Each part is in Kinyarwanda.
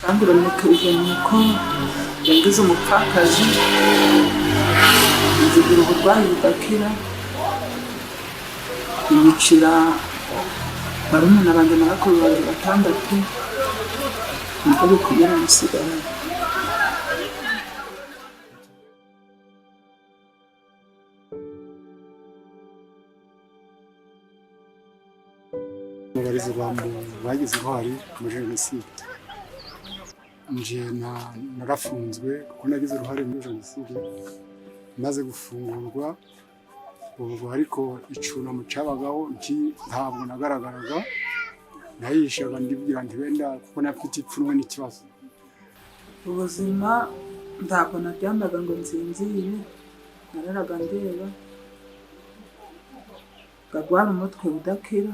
kandi bamukirije nuko yangize umupfakazi, nzigira uburwayi budakira, yicira barumuna banjye na bakuru banjye 6, nibwo bikomera musigarana. Abarezi bagize uruhare muri jenoside, nje narafunzwe kuko nagize uruhare muri jenoside, maze gufungurwa ubwo ariko icunamo cyabagaho ntabwo nagaragaraga, nayishaga ndibwira nti wenda kuko nafite ipfunwe n'ikibazo. Ubuzima ntabwo naryamaga ngo nzinzire, nararaga ndeba, ngagwara umutwe udakira,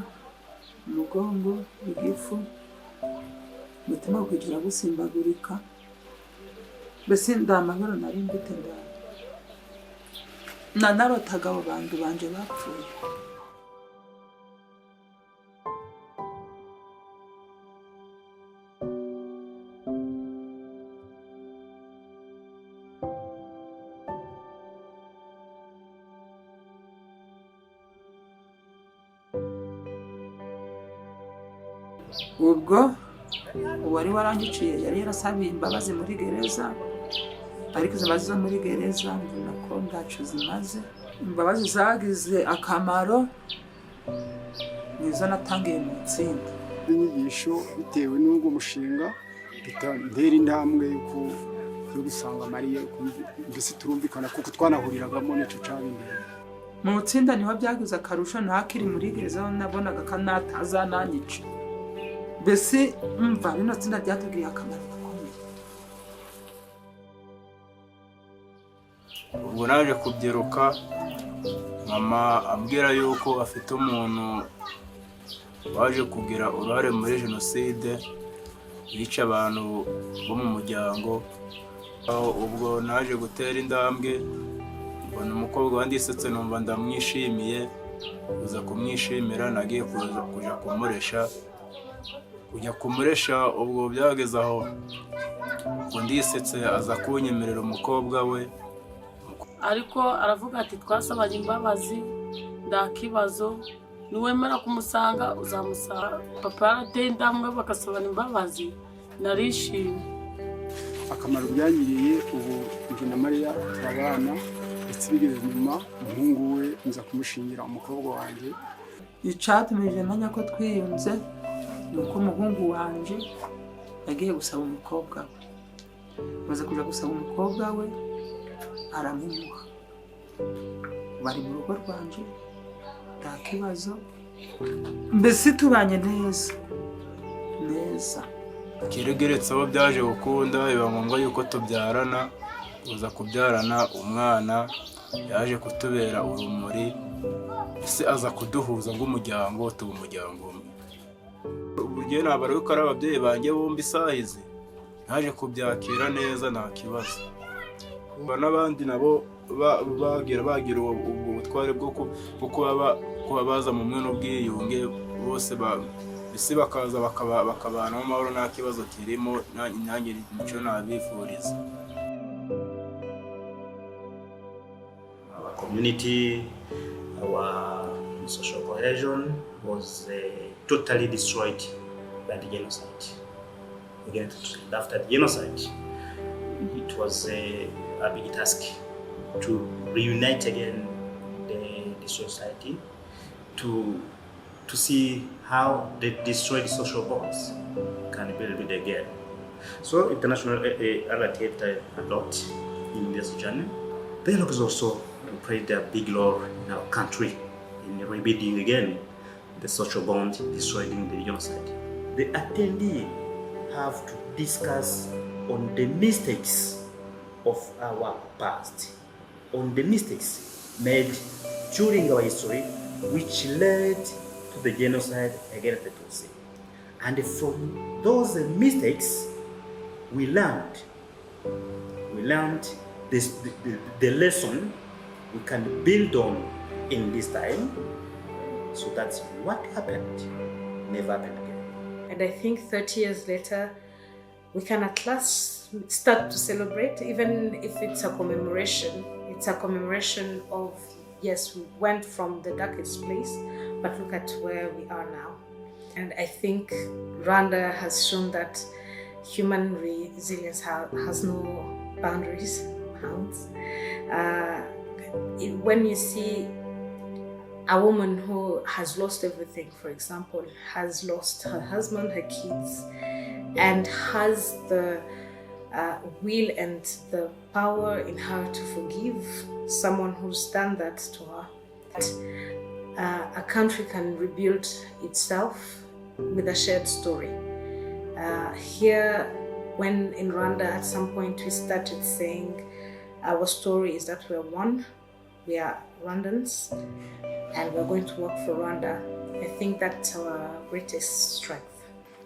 umugongo, igifu, umutima ukigira gusimbagurika, mbese ndamahoro nari mfite nanarotaga abo bantu banje bapfuye. Ubwo uwari warangiciye yari yarasabiye imbabazi muri gereza, ariko izo mbabazi zo muri gereza mbona ko ntacyo zimaze. Imbabazi zagize akamaro nizo natangiye mu itsinda. Inyigisho bitewe n'ubwo mushinga ntera intambwe yo gusanga Mariya, mbese turumvikana kuko twanahuriragamo n'icyo cyabindera. Mu itsinda niho byagize akarusho, ntakiri muri gereza nabonaga ko natazananyica. Mbese umva rino tsinda ryatugiriye akamaro gakomeye. Ubwo naje kubyiruka, mama ambwira yuko afite umuntu waje kugira uruhare muri jenoside, yica abantu bo mu muryango. Ubwo naje gutera intambwe, mbona umukobwa wandisetse numva ndamwishimiye, uza kumwishimira nagiye kujya kumuresha. Ubwo byageze aho ndisetse aza kunyemerera umukobwa we, ariko aravuga ati twasabanye imbabazi, nta kibazo, niwemera kumusanga uzamusanga. Papa yarateye intambwe bagasabana imbabazi, narishimye. Akamaro byagiriye, ubu njye na Mariya turabana, ndetse bigeze nyuma umuhungu we nza kumushingira umukobwa wanjye. Icyatumije menya ko twiyunze nuko umuhungu wanje yagiye gusaba umukobwa we, maze kuja gusaba umukobwa we aramuha, bari mu rugo rwanje nta kibazo, mbese tubanye neza. Kiregeretse aho byaje gukunda, biba ngombwa yuko tubyarana. Uza kubyarana umwana yaje kutubera urumuri, ese aza kuduhuza ng'umuryango, tuba umuryango umwe. Uburyo nabara yuko ari ababyeyi banjye bombi isahize, naje kubyakira neza nta kibazo. N'abandi nabo bagira ubwo butware bwo kuba baza mu mwe n'ubwiyunge, bose isi bakaza bakabana mu mahoro nta kibazo kirimo, nanjye nicyo nabifuriza. Our community, our social cohesion was totally destroyed by the genocide. Again, after the genocide, it was a big task to reunite again the society, to see how the destroyed social bonds can be built again. So international allied helped a lot in this journey. The locals also played a big role in our country in rebuilding again the social bond destroyed in the genocide. The attendees have to discuss on the mistakes of our past, on the mistakes made during our history which led to the genocide against the Tutsi. And from those mistakes we learned the lesson we can build on in this time, so that's what happened never happened again. And I think 30 years later, we can at last start to celebrate, even if it's a commemoration. It's a commemoration of, yes, we went from the darkest place, but look at where we are now. And I think Rwanda has shown that human resilience has no boundaries, bounds. When you see a woman who has lost everything, for example, has lost her husband, her kids, and has the will and the power in her to forgive someone who's done that to her, a country can rebuild itself with a shared story. Here, when in Rwanda, at some point we started saying our story is that we're one, we are Rwandans, and we're going to work for Rwanda. I think that's our greatest strength.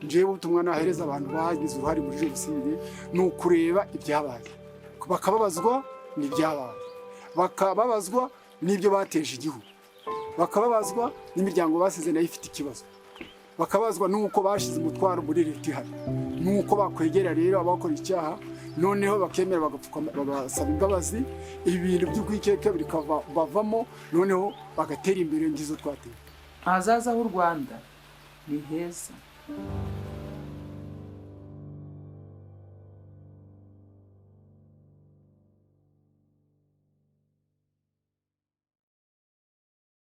Njyewe ubutumwa nahereza abantu bagize uruhare muri jenoside ni ukureba ibyabaye, bakababazwa n'ibyabaye, bakababazwa n'ibyo bateje igihugu, bakababazwa n'imiryango basize nayo ifite ikibazo, bakabazwa n'uko bashize umutwaro muri leta ihari, n'uko bakwegera rero abakora icyaha noneho bakemera bagasaba imbabazi, ibintu by'ukwikeka bavamo, noneho bagatera imbere ngizo twateye. Ahazaza h'u Rwanda ni heza.